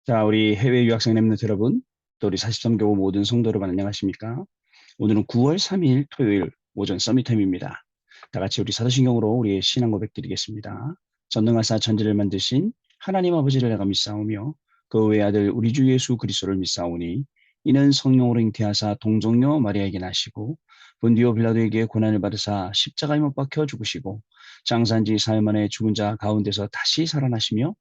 자, 우리 해외 유학생 랩런트 여러분, 또 우리 43교우 모든 성도 여러분 안녕하십니까? 오늘은 9월 3일 토요일 오전 서밋타임입니다. 다 같이 우리 사도신경으로 우리의 신앙 고백 드리겠습니다. 전능하사 천지를 만드신 하나님 아버지를 내가 믿사오며 그 외의 아들 우리 주 예수 그리스도를 믿사오니 이는 성령으로 잉태하사 동정녀 마리아에게 나시고 본디오 빌라도에게 고난을 받으사 십자가에 못 박혀 죽으시고 장사한 지 사흘 만에 죽은 자 가운데서 다시 살아나시며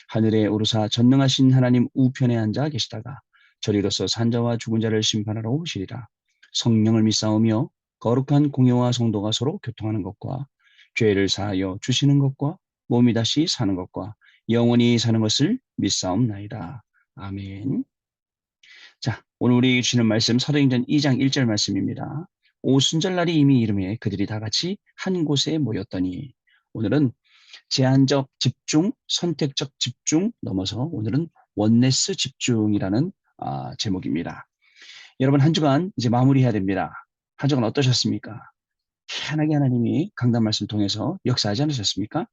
하늘에 오르사 전능하신 하나님 우편에 앉아 계시다가 저리로서 산자와 죽은 자를 심판하러 오시리라. 성령을 믿사오며 거룩한 공예와 성도가 서로 교통하는 것과 죄를 사하여 주시는 것과 몸이 다시 사는 것과 영원히 사는 것을 믿사옵나이다. 아멘. 자, 오늘 우리 주시는 말씀 사도행전 2장 1절 말씀입니다. 오순절날이 이미 이름에 그들이 다 같이 한 곳에 모였더니 오늘은 제한적 집중, 선택적 집중 넘어서 오늘은 원네스 집중이라는 제목입니다. 여러분 한 주간 이제 마무리해야 됩니다. 한 주간 어떠셨습니까? 희한하게 하나님이 강단 말씀 통해서 역사하지 않으셨습니까?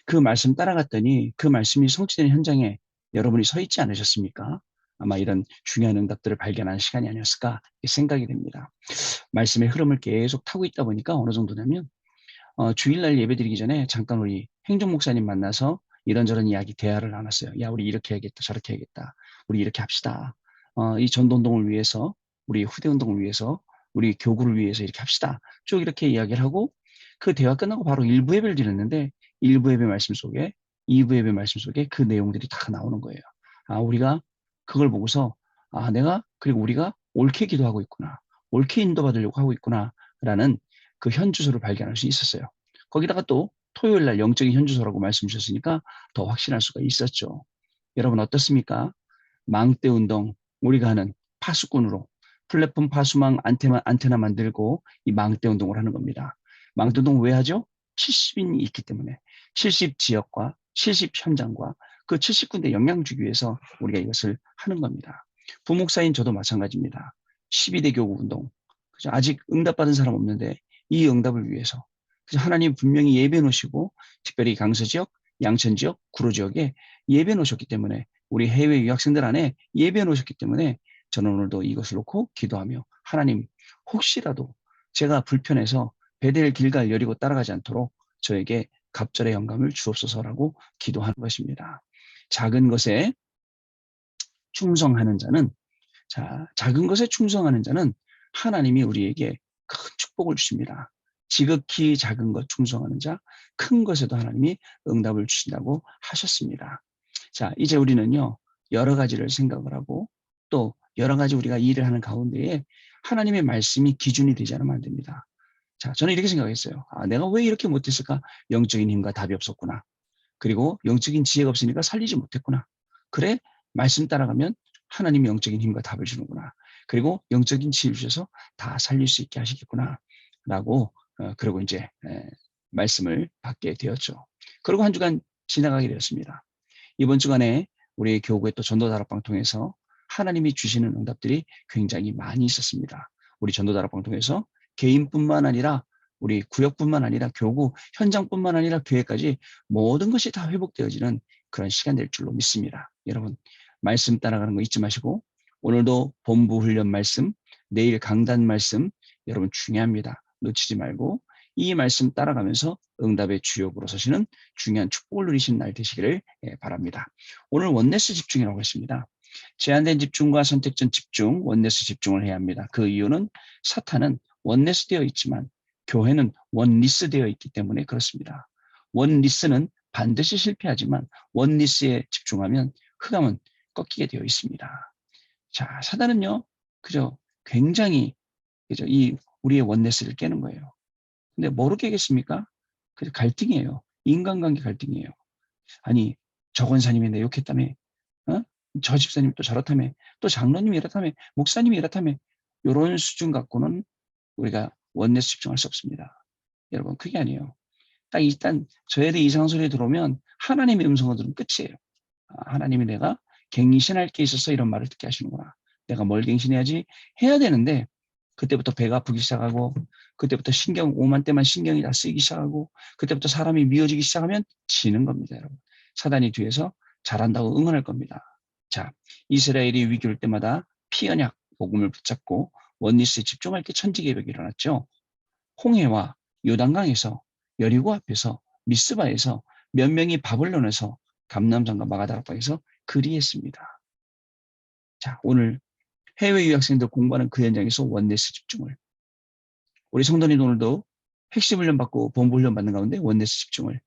그 말씀 따라갔더니 그 말씀이 성취되는 현장에 여러분이 서 있지 않으셨습니까? 아마 이런 중요한 응답들을 발견하는 시간이 아니었을까 생각이 됩니다. 말씀의 흐름을 계속 타고 있다 보니까 어느 정도냐면 주일날 예배 드리기 전에 잠깐 우리 행정 목사님 만나서 이런저런 이야기 대화를 나눴어요. 야, 우리 이렇게 해야겠다, 저렇게 해야겠다. 우리 이렇게 합시다. 이 전도운동을 위해서, 우리 후대운동을 위해서, 우리 교구를 위해서 이렇게 합시다. 쭉 이렇게 이야기를 하고 그 대화 끝나고 바로 1부 예배를 드렸는데 1부 예배 말씀 속에 2부 예배 말씀 속에 그 내용들이 다 나오는 거예요. 우리가 그걸 보고서 내가 그리고 우리가 옳게 기도하고 있구나. 옳게 인도받으려고 하고 있구나. 라는 그 현주소를 발견할 수 있었어요. 거기다가 또 토요일 날 영적인 현주소라고 말씀 주셨으니까 더 확신할 수가 있었죠. 여러분 어떻습니까? 망대 운동, 우리가 하는 파수꾼으로 플랫폼 파수망 안테나 만들고 이 망대 운동을 하는 겁니다. 망대 운동 왜 하죠? 70인이 있기 때문에 70 지역과 70 현장과 그 70군데 영향 주기 위해서 우리가 이것을 하는 겁니다. 부목사인 저도 마찬가지입니다. 12대 교구 운동. 그죠? 아직 응답받은 사람 없는데 이 응답을 위해서 하나님 분명히 예배 놓으시고 특별히 강서 지역, 양천 지역, 구로 지역에 예배 놓으셨기 때문에 우리 해외 유학생들 안에 예배 놓으셨기 때문에 저는 오늘도 이것을 놓고 기도하며 하나님 혹시라도 제가 불편해서 베델 길갈 여리고 따라가지 않도록 저에게 갑절의 영감을 주옵소서라고 기도하는 것입니다. 작은 것에 충성하는 자는 작은 것에 충성하는 자는 하나님이 우리에게 큰 축복을 주십니다. 지극히 작은 것 충성하는 자, 큰 것에도 하나님이 응답을 주신다고 하셨습니다. 자, 이제 우리는요, 여러 가지를 생각을 하고 또 여러 가지 우리가 일을 하는 가운데에 하나님의 말씀이 기준이 되지 않으면 안 됩니다. 자, 저는 이렇게 생각했어요. 내가 왜 이렇게 못했을까? 영적인 힘과 답이 없었구나. 그리고 영적인 지혜가 없으니까 살리지 못했구나. 그래, 말씀 따라가면 하나님이 영적인 힘과 답을 주는구나. 그리고 영적인 지혜를 주셔서 다 살릴 수 있게 하시겠구나. 라고, 그러고 이제, 말씀을 받게 되었죠. 그리고 한 주간 지나가게 되었습니다. 이번 주간에 우리 교구의 또 전도다락방 통해서 하나님이 주시는 응답들이 굉장히 많이 있었습니다. 우리 전도다락방 통해서 개인뿐만 아니라 우리 구역뿐만 아니라 교구 현장뿐만 아니라 교회까지 모든 것이 다 회복되어지는 그런 시간 될 줄로 믿습니다. 여러분 말씀 따라가는 거 잊지 마시고 오늘도 본부 훈련 말씀, 내일 강단 말씀 여러분 중요합니다. 놓치지 말고 이 말씀 따라가면서 응답의 주역으로 서시는 중요한 축복을 누리시는 날 되시기를 바랍니다. 오늘 원네스 집중이라고 했습니다. 제한된 집중과 선택적 집중, 원네스 집중을 해야 합니다. 그 이유는 사탄은 원네스 되어 있지만 교회는 원리스 되어 있기 때문에 그렇습니다. 원리스는 반드시 실패하지만 원리스에 집중하면 흑암은 꺾이게 되어 있습니다. 자, 사단은요, 그저 굉장히 그저 이 우리의 원네스를 깨는 거예요. 근데 뭐로 깨겠습니까? 그 갈등이에요. 인간관계 갈등이에요. 아니, 저 권사님이 내 욕했다며, 어? 저 집사님이 또 저렇다며, 또 장로님이 이렇다며, 목사님이 이렇다며, 이런 수준 갖고는 우리가 원내스 집중할 수 없습니다. 여러분, 그게 아니에요. 딱 일단 저에 대해 이상한 소리 들어오면 하나님의 음성을 들으면 끝이에요. 하나님이 내가 갱신할 게 있어서 이런 말을 듣게 하시는구나. 내가 뭘 갱신해야지 해야 되는데 그때부터 배가 아프기 시작하고 그때부터 오만 때만 신경이 다 쓰이기 시작하고 그때부터 사람이 미워지기 시작하면 지는 겁니다. 여러분. 사단이 뒤에서 잘한다고 응원할 겁니다. 자, 이스라엘이 위기 올 때마다 피언약 복음을 붙잡고 원리스에 집중할 때 천지개벽이 일어났죠. 홍해와 요단강에서, 여리고 앞에서, 미스바에서, 몇 명이 바벨론에서, 감람산과 마가다락방에서 그리했습니다. 자, 오늘 해외 유학생들 공부하는 그 현장에서 원네스 집중을, 우리 성도님 오늘도 핵심 훈련 받고 본부 훈련 받는 가운데 원네스 집중을,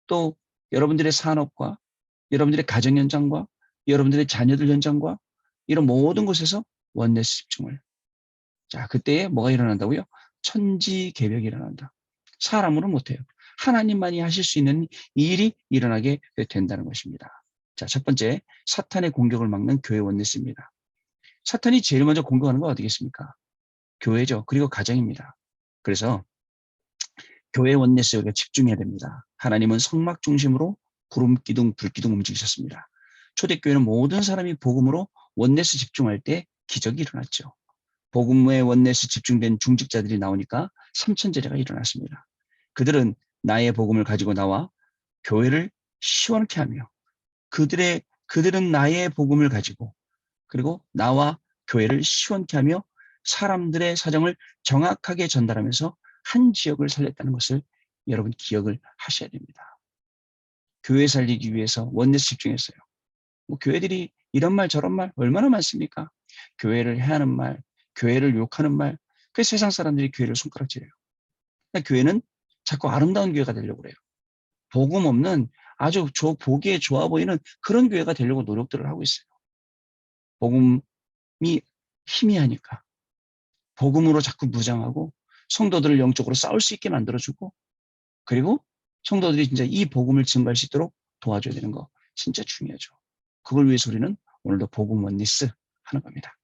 또 여러분들의 산업과 여러분들의 가정 현장과 여러분들의 자녀들 현장과 이런 모든 곳에서 원네스 집중을. 자, 그때에 뭐가 일어난다고요? 천지개벽이 일어난다. 사람으로는 못해요. 하나님만이 하실 수 있는 일이 일어나게 된다는 것입니다. 자, 첫 번째, 사탄의 공격을 막는 교회 원네스입니다. 사탄이 제일 먼저 공격하는 건 어디겠습니까? 교회죠. 그리고 가정입니다. 그래서 교회 원네스에 우리가 집중해야 됩니다. 하나님은 성막 중심으로 구름 기둥, 불 기둥 움직이셨습니다. 초대교회는 모든 사람이 복음으로 원네스 집중할 때 기적이 일어났죠. 복음의 원네스 집중된 중직자들이 나오니까 삼천제자가 일어났습니다. 그들은 나의 복음을 가지고 나와 교회를 시원케 하며 그들은 나의 복음을 가지고 그리고 나와 교회를 시원케 하며 사람들의 사정을 정확하게 전달하면서 한 지역을 살렸다는 것을 여러분 기억을 하셔야 됩니다. 교회 살리기 위해서 원네스 집중했어요. 뭐 교회들이 이런 말 저런 말 얼마나 많습니까? 교회를 해하는 말, 교회를 욕하는 말, 그 세상 사람들이 교회를 손가락질해요. 그러니까 교회는 자꾸 아름다운 교회가 되려고 그래요. 복음 없는 아주 보기에 좋아 보이는 그런 교회가 되려고 노력들을 하고 있어요. 복음이 희미하니까. 복음으로 자꾸 무장하고 성도들을 영적으로 싸울 수 있게 만들어주고 그리고 성도들이 진짜 이 복음을 증거할 수 있도록 도와줘야 되는 거 진짜 중요하죠. 그걸 위해서 우리는 오늘도 복음 원리스 하는 겁니다.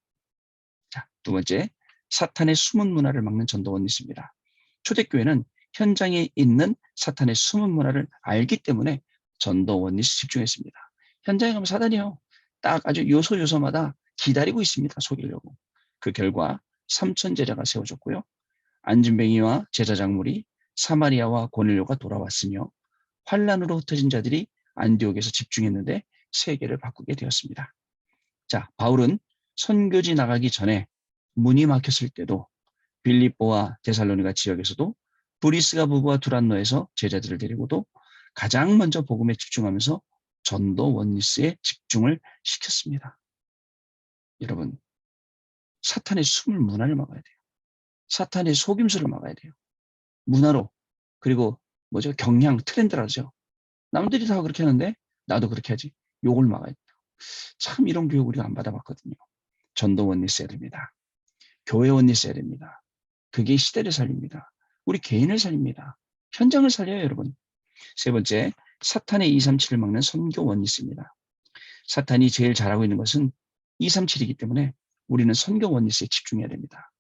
자, 두 번째, 사탄의 숨은 문화를 막는 전도 원리스입니다. 초대교회는 현장에 있는 사탄의 숨은 문화를 알기 때문에 전도 원리스 집중했습니다. 현장에 가면 사단이요. 딱 아주 요소요소마다 기다리고 있습니다. 속이려고. 그 결과 삼천 제자가 세워졌고요. 안진뱅이와 제자작물이 사마리아와 고넬료가 돌아왔으며 환란으로 흩어진 자들이 안디옥에서 집중했는데 세계를 바꾸게 되었습니다. 자, 바울은 선교지 나가기 전에 문이 막혔을 때도 빌립보와 데살로니가 지역에서도 브리스가 부부와 두란노에서 제자들을 데리고도 가장 먼저 복음에 집중하면서 전도 원리스에 집중을 시켰습니다. 여러분, 사탄의 숨을 문화를 막아야 돼요. 사탄의 속임수를 막아야 돼요. 문화로. 그리고 뭐죠? 경향, 트렌드라죠. 남들이 다 그렇게 하는데 나도 그렇게 하지. 요걸 막아야 돼요. 참 이런 교육 우리가 안 받아봤거든요. 전도 원리스 해야 됩니다. 교회 원리스 해야 됩니다. 그게 시대를 살립니다. 우리 개인을 살립니다. 현장을 살려요, 여러분. 세 번째, 사탄의 237을 막는 선교 원리스입니다. 사탄이 제일 잘하고 있는 것은 237이기 때문에 우리는 선교 원리스에 집중해야 됩니다.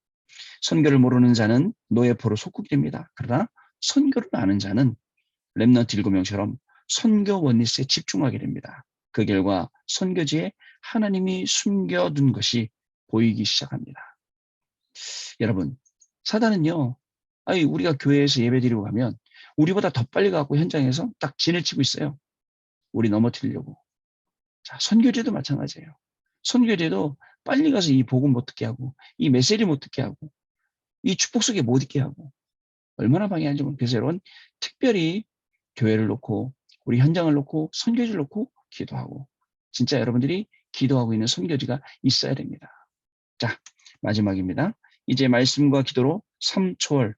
선교를 모르는 자는 노예포로 속국이 됩니다. 그러나 선교를 아는 자는 렘넌트 7명처럼 선교 원리스에 집중하게 됩니다. 그 결과 선교지에 하나님이 숨겨둔 것이 보이기 시작합니다. 여러분, 사단은요, 우리가 교회에서 예배드리고 가면 우리보다 더 빨리 가고 현장에서 딱 진을 치고 있어요. 우리 넘어뜨리려고. 자, 선교제도 마찬가지예요. 선교제도 빨리 가서 이 복음 못 듣게 하고, 이 메시지 못 듣게 하고, 이 축복 속에 못 있게 하고, 얼마나 방해하는지 모르겠어요. 그래서 여러분, 특별히 교회를 놓고, 우리 현장을 놓고, 선교지를 놓고 기도하고, 진짜 여러분들이 기도하고 있는 선교지가 있어야 됩니다. 자, 마지막입니다. 이제 말씀과 기도로 3초월,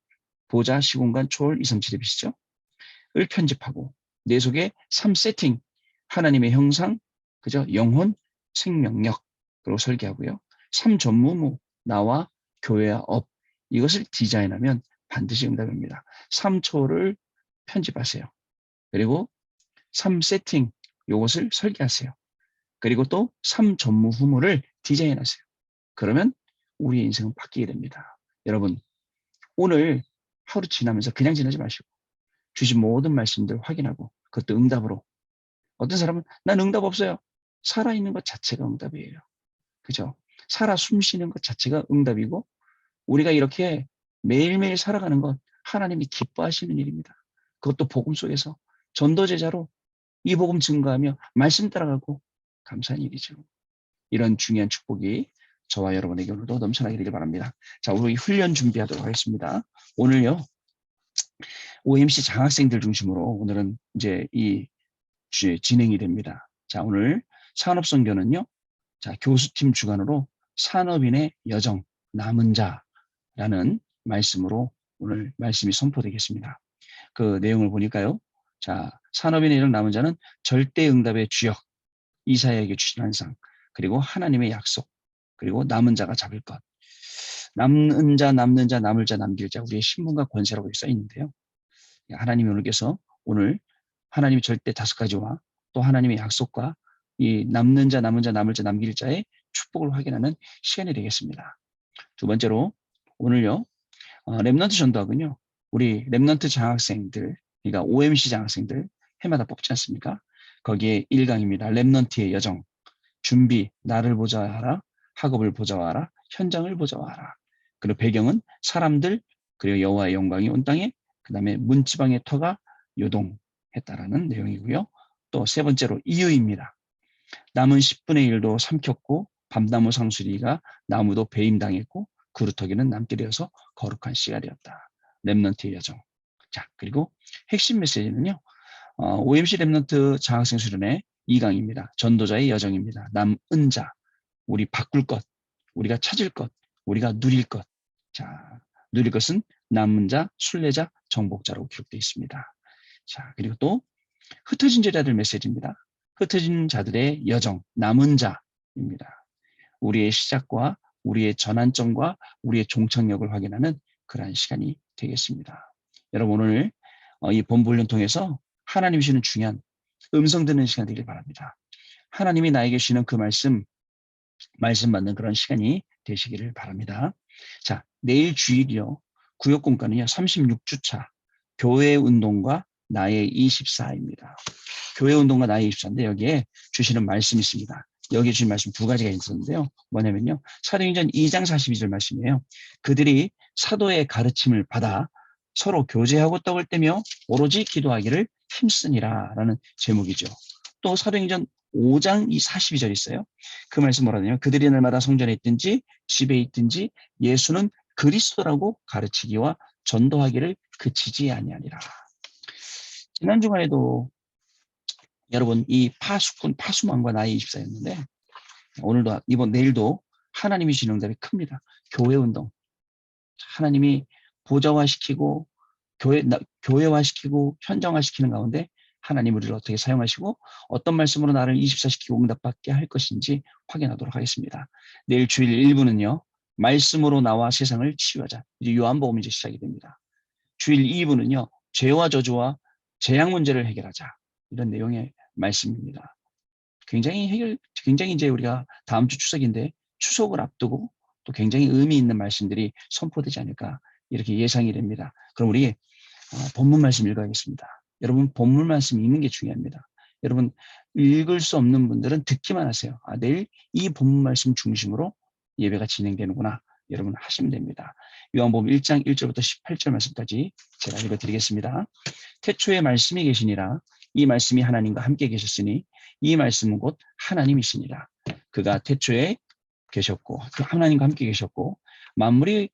보좌, 시공간, 초월, 2, 3, 7의 빛이죠. 을 편집하고, 내 속에 3세팅, 하나님의 형상, 그죠? 영혼, 생명력, 그리고 설계하고요. 3전무무, 나와 교회와 업, 이것을 디자인하면 반드시 응답입니다. 3초를 편집하세요. 그리고 3세팅, 이것을 설계하세요. 그리고 또 3전무후무를 디자인하세요. 그러면 우리의 인생은 바뀌게 됩니다. 여러분, 오늘 하루 지나면서 그냥 지나지 마시고 주신 모든 말씀들 확인하고 그것도 응답으로. 어떤 사람은 난 응답 없어요. 살아있는 것 자체가 응답이에요. 그죠? 살아 숨쉬는 것 자체가 응답이고 우리가 이렇게 매일매일 살아가는 건 하나님이 기뻐하시는 일입니다. 그것도 복음 속에서 전도제자로 이 복음 증거하며 말씀 따라가고 감사한 일이죠. 이런 중요한 축복이 저와 여러분에게 오늘도 넘쳐나게 되길 바랍니다. 자, 우리 훈련 준비하도록 하겠습니다. 오늘요, OMC 장학생들 중심으로 오늘은 이제 이 진행이 됩니다. 자, 오늘 산업선교는요, 자, 교수팀 주관으로 산업인의 여정, 남은 자라는 말씀으로 오늘 말씀이 선포되겠습니다. 그 내용을 보니까요, 자, 산업인의 여정, 남은 자는 절대응답의 주역, 이사야에게 주신 환상, 그리고 하나님의 약속, 그리고 남은 자가 잡을 것. 남는 자, 남는 자, 남을 자, 남길 자, 우리의 신분과 권세라고 써 있는데요. 하나님이 오늘께서 오늘 하나님이 절대 5가지와 또 하나님의 약속과 이 남는 자, 남은 자, 남을 자, 남길 자의 축복을 확인하는 시간이 되겠습니다. 두 번째로 오늘요, 렘넌트 전도학은요, 우리 렘넌트 장학생들, 그러니까 OMC 장학생들 해마다 뽑지 않습니까? 거기에 1강입니다. 렘넌트의 여정, 준비, 나를 보좌하라, 학업을 보좌하라, 현장을 보좌하라. 그리고 배경은 사람들, 그리고 여호와의 영광이 온 땅에, 그 다음에 문지방의 터가 요동했다라는 내용이고요. 또 세 번째로 이유입니다. 남은 10분의 1도 삼켰고 밤나무 상수리가 나무도 배임당했고 그루터기는 남길이어서 거룩한 씨가 되었다. 렘넌트의 여정. 자, 그리고 핵심 메시지는요. OMC 렘넌트 장학생 수련회 2강입니다. 전도자의 여정입니다. 남은 자, 우리 바꿀 것, 우리가 찾을 것, 우리가 누릴 것. 자, 누릴 것은 남은 자, 순례자, 정복자로 기록되어 있습니다. 자, 그리고 또 흩어진 제자들 메시지입니다. 흩어진 자들의 여정, 남은 자입니다. 우리의 시작과 우리의 전환점과 우리의 종착역을 확인하는 그러한 시간이 되겠습니다. 여러분 오늘 이 본부훈련 통해서 하나님이 주시는 중요한 음성 듣는 시간 되길 바랍니다. 하나님이 나에게 주시는 그 말씀 받는 그런 시간이 되시기를 바랍니다. 자, 내일 주일이요. 구역공과는요. 36주차 교회 운동과 나의 24입니다. 교회 운동과 나의 24인데 여기에 주시는 말씀이 있습니다. 여기에 주신 말씀 2가지가 있었는데요. 뭐냐면요. 사도행전 2장 42절 말씀이에요. 그들이 사도의 가르침을 받아 서로 교제하고 떡을 떼며 오로지 기도하기를 힘쓰니라 라는 제목이죠. 또 사도행전 5장 42절 있어요. 그 말씀 뭐라 하냐면 그들이 날마다 성전에 있든지 집에 있든지 예수는 그리스도라고 가르치기와 전도하기를 그치지 아니하니라. 지난 주간에도 여러분 이 파수꾼 파수망과 나의 24였는데 오늘도 내일도 하나님이 주시는 응답이 큽니다. 교회 운동. 하나님이 보좌화시키고 교회화시키고 현장화시키는 가운데 하나님 우리를 어떻게 사용하시고 어떤 말씀으로 나를 24시키고 응답받게 할 것인지 확인하도록 하겠습니다. 내일 주일 1부는요. 말씀으로 나와 세상을 치유하자. 이제 요한복음이 이제 시작이 됩니다. 주일 2부는요. 죄와 저주와 재앙 문제를 해결하자. 이런 내용의 말씀입니다. 굉장히 이제 우리가 다음 주 추석인데 추석을 앞두고 또 굉장히 의미 있는 말씀들이 선포되지 않을까 이렇게 예상이 됩니다. 그럼 우리 본문 말씀 읽어야겠습니다. 여러분 본문 말씀 읽는 게 중요합니다. 여러분 읽을 수 없는 분들은 듣기만 하세요. 내일 이 본문 말씀 중심으로 예배가 진행되는구나. 여러분 하시면 됩니다. 요한복음 1장 1절부터 18절 말씀까지 제가 읽어드리겠습니다. 태초에 말씀이 계시니라. 이 말씀이 하나님과 함께 계셨으니 이 말씀은 곧 하나님이시니라. 그가 태초에 계셨고 하나님과 함께 계셨고 만물이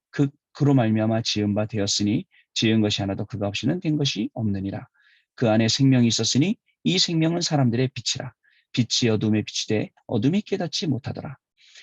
그로 말미암아 지은 바 되었으니 지은 것이 하나도 그가 없이는 된 것이 없느니라. 그 안에 생명이 있었으니 이 생명은 사람들의 빛이라. 빛이 어둠에 비치되 어둠이 깨닫지 못하더라.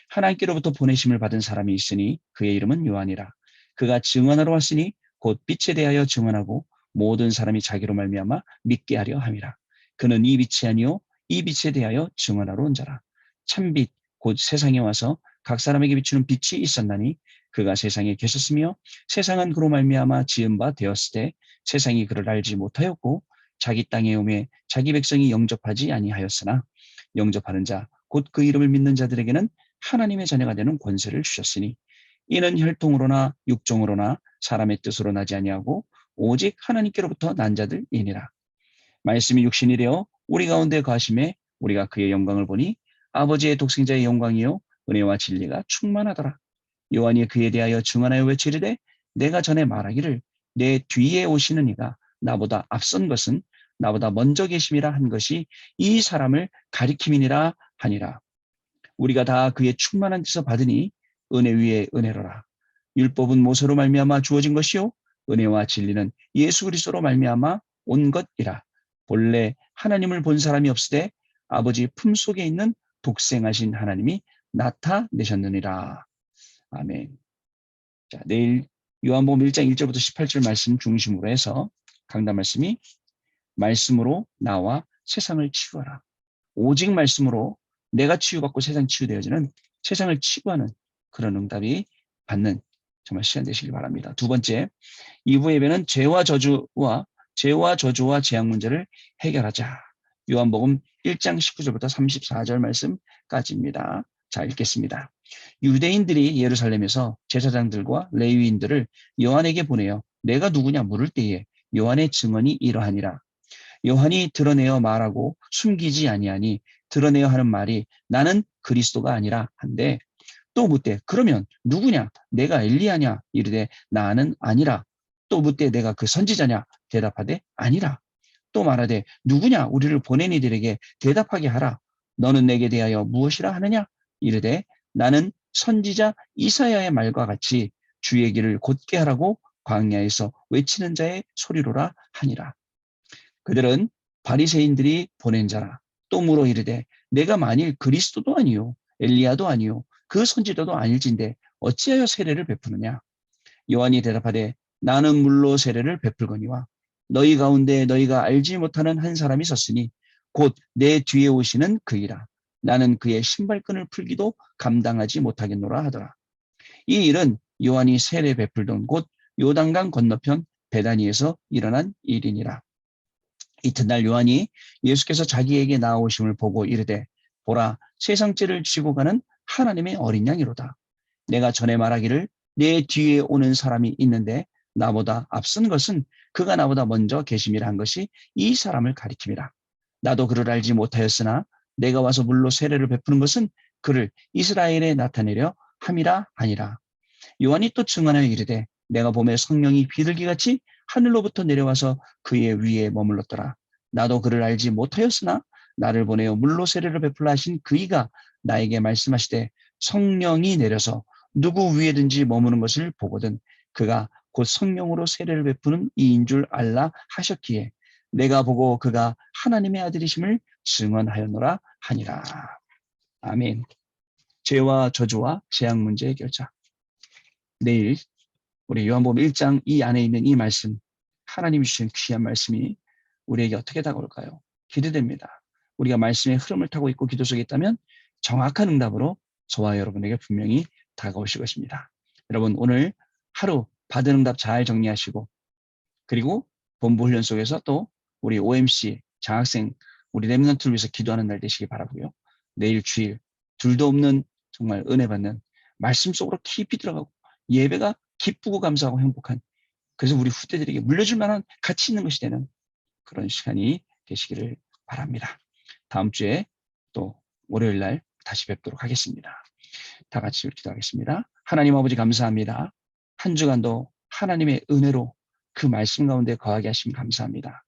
하나님께로부터 보내심을 받은 사람이 있으니 그의 이름은 요한이라. 그가 증언하러 왔으니 곧 빛에 대하여 증언하고 모든 사람이 자기로 말미암아 믿게 하려 함이라. 그는 이 빛이 아니요 이 빛에 대하여 증언하러 온 자라. 참빛 곧 세상에 와서 각 사람에게 비추는 빛이 있었나니 그가 세상에 계셨으며 세상은 그로 말미암아 지은 바 되었을 때 세상이 그를 알지 못하였고 자기 땅에 오매 자기 백성이 영접하지 아니하였으나 영접하는 자 곧 그 이름을 믿는 자들에게는 하나님의 자녀가 되는 권세를 주셨으니 이는 혈통으로나 육종으로나 사람의 뜻으로 나지 아니하고 오직 하나님께로부터 난 자들이니라. 말씀이 육신이 되어 우리 가운데 거하심에 우리가 그의 영광을 보니 아버지의 독생자의 영광이요 은혜와 진리가 충만하더라. 요한이 그에 대하여 증언하여 외치르되 내가 전에 말하기를 내 뒤에 오시는 이가 나보다 앞선 것은 나보다 먼저 계심이라 한 것이 이 사람을 가리킴이니라 하니라. 우리가 다 그의 충만한 데서 받으니 은혜 위에 은혜로라. 율법은 모세로 말미암아 주어진 것이요 은혜와 진리는 예수 그리스도로 말미암아 온 것이라. 본래 하나님을 본 사람이 없으되 아버지 품속에 있는 독생하신 하나님이 나타내셨느니라. 아멘. 자, 내일 요한복음 1장 1절부터 18절 말씀 중심으로 해서 강단 말씀이 말씀으로 나와 세상을 치유하라. 오직 말씀으로 내가 치유받고 세상 치유되어지는 세상을 치유하는 그런 응답이 받는 정말 시간 되시길 바랍니다. 두 번째, 2부 예배는 죄와 저주와 재앙 문제를 해결하자. 요한복음 1장 19절부터 34절 말씀까지입니다. 자, 읽겠습니다. 유대인들이 예루살렘에서 제사장들과 레위인들을 요한에게 보내어 내가 누구냐 물을 때에 요한의 증언이 이러하니라. 요한이 드러내어 말하고 숨기지 아니하니 드러내어 하는 말이 나는 그리스도가 아니라 한데 또 묻되 그러면 누구냐 내가 엘리야냐 이르되 나는 아니라 또 묻되 내가 그 선지자냐 대답하되 아니라 또 말하되 누구냐 우리를 보낸 이들에게 대답하게 하라 너는 내게 대하여 무엇이라 하느냐 이르되 나는 선지자 이사야의 말과 같이 주의 길을 곧게 하라고 광야에서 외치는 자의 소리로라 하니라. 그들은 바리새인들이 보낸 자라. 또 물어 이르되 내가 만일 그리스도도 아니요 엘리야도 아니요 그 선지자도 아닐진데 어찌하여 세례를 베푸느냐. 요한이 대답하되 나는 물로 세례를 베풀거니와 너희 가운데 너희가 알지 못하는 한 사람이 섰으니 곧 내 뒤에 오시는 그이라. 나는 그의 신발끈을 풀기도 감당하지 못하겠노라 하더라. 이 일은 요한이 세례 베풀던 곳 요단강 건너편 베다니에서 일어난 일이니라. 이튿날 요한이 예수께서 자기에게 나아오심을 보고 이르되 보라 세상 죄를 지고 가는 하나님의 어린 양이로다. 내가 전에 말하기를 내 뒤에 오는 사람이 있는데 나보다 앞선 것은 그가 나보다 먼저 계심이라 한 것이 이 사람을 가리킴이라. 나도 그를 알지 못하였으나 내가 와서 물로 세례를 베푸는 것은 그를 이스라엘에 나타내려 함이라 하니라. 요한이 또 증언하여 이르되 내가 봄에 성령이 비둘기같이 하늘로부터 내려와서 그의 위에 머물렀더라. 나도 그를 알지 못하였으나 나를 보내어 물로 세례를 베풀라 하신 그이가 나에게 말씀하시되 성령이 내려서 누구 위에든지 머무는 것을 보거든 그가 곧 성령으로 세례를 베푸는 이인 줄 알라 하셨기에 내가 보고 그가 하나님의 아들이심을 증언하였노라 하니라. 아멘. 죄와 저주와 재앙 문제 해결자. 내일 우리 요한복음 1장 이 안에 있는 이 말씀, 하나님이 주신 귀한 말씀이 우리에게 어떻게 다가올까요? 기대됩니다. 우리가 말씀의 흐름을 타고 있고 기도 속에 있다면 정확한 응답으로 저와 여러분에게 분명히 다가오실 것입니다. 여러분 오늘 하루 받은 응답 잘 정리하시고 그리고 본부 훈련 속에서 또 우리 OMC 장학생 우리 렘넌트를 위해서 기도하는 날 되시기 바라고요. 내일 주일 둘도 없는 정말 은혜 받는 말씀 속으로 깊이 들어가고 예배가 기쁘고 감사하고 행복한 그래서 우리 후대들에게 물려줄 만한 가치 있는 것이 되는 그런 시간이 되시기를 바랍니다. 다음 주에 또 월요일 날 다시 뵙도록 하겠습니다. 다 같이 기도하겠습니다. 하나님 아버지 감사합니다. 한 주간도 하나님의 은혜로 그 말씀 가운데 거하게 하시면 감사합니다.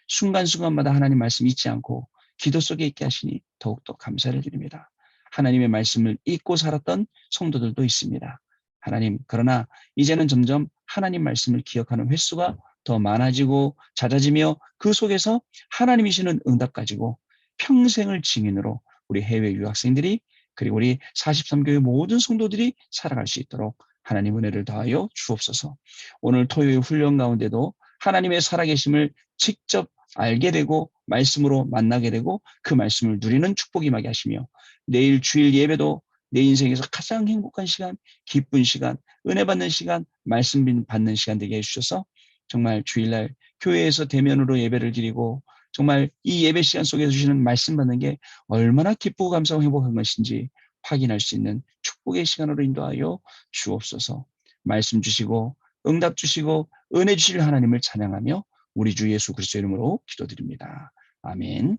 순간순간마다 하나님 말씀 잊지 않고 기도 속에 있게 하시니 더욱더 감사를 드립니다. 하나님의 말씀을 잊고 살았던 성도들도 있습니다. 하나님, 그러나 이제는 점점 하나님 말씀을 기억하는 횟수가 더 많아지고 잦아지며 그 속에서 하나님이시는 응답 가지고 평생을 증인으로 우리 해외 유학생들이 그리고 우리 43교회 모든 성도들이 살아갈 수 있도록 하나님 은혜를 더하여 주옵소서. 오늘 토요일 훈련 가운데도 하나님의 살아계심을 직접 알게 되고 말씀으로 만나게 되고 그 말씀을 누리는 축복이 임하게 하시며 내일 주일 예배도 내 인생에서 가장 행복한 시간, 기쁜 시간, 은혜 받는 시간, 말씀 받는 시간 되게 해주셔서 정말 주일날 교회에서 대면으로 예배를 드리고 정말 이 예배 시간 속에서 주시는 말씀 받는 게 얼마나 기쁘고 감사하고 행복한 것인지 확인할 수 있는 축복의 시간으로 인도하여 주옵소서. 말씀 주시고 응답 주시고 은혜 주실 하나님을 찬양하며 우리 주 예수 그리스도의 이름으로 기도드립니다. 아멘.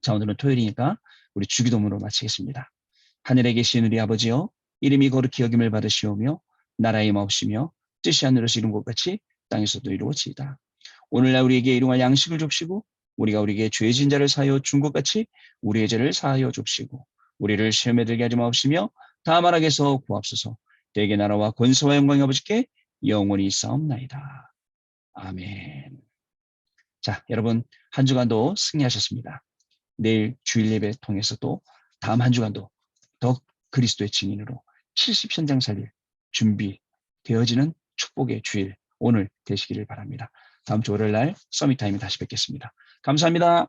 자, 오늘은 토요일이니까 우리 주기도문으로 마치겠습니다. 하늘에 계신 우리 아버지여, 이름이 거룩히 여김을 받으시오며 나라의 마옵시며 뜻이 하늘에서 이룬 것 같이 땅에서도 이루어지이다. 오늘날 우리에게 일용할 양식을 줍시고 우리가 우리에게 죄 진 자를 사하여 준 것 같이 우리의 죄를 사하여 줍시고 우리를 시험에 들게 하지 마옵시며 다만 악에서 구하옵소서. 대개 나라와 권세와 영광이 아버지께 영원히 있사옵나이다. 아멘. 자, 여러분 한 주간도 승리하셨습니다. 내일 주일 예배 통해서 또 다음 한 주간도 더 그리스도의 증인으로 70현장 살릴 준비되어지는 축복의 주일 오늘 되시기를 바랍니다. 다음 주 월요일 날 서밋타임에 다시 뵙겠습니다. 감사합니다.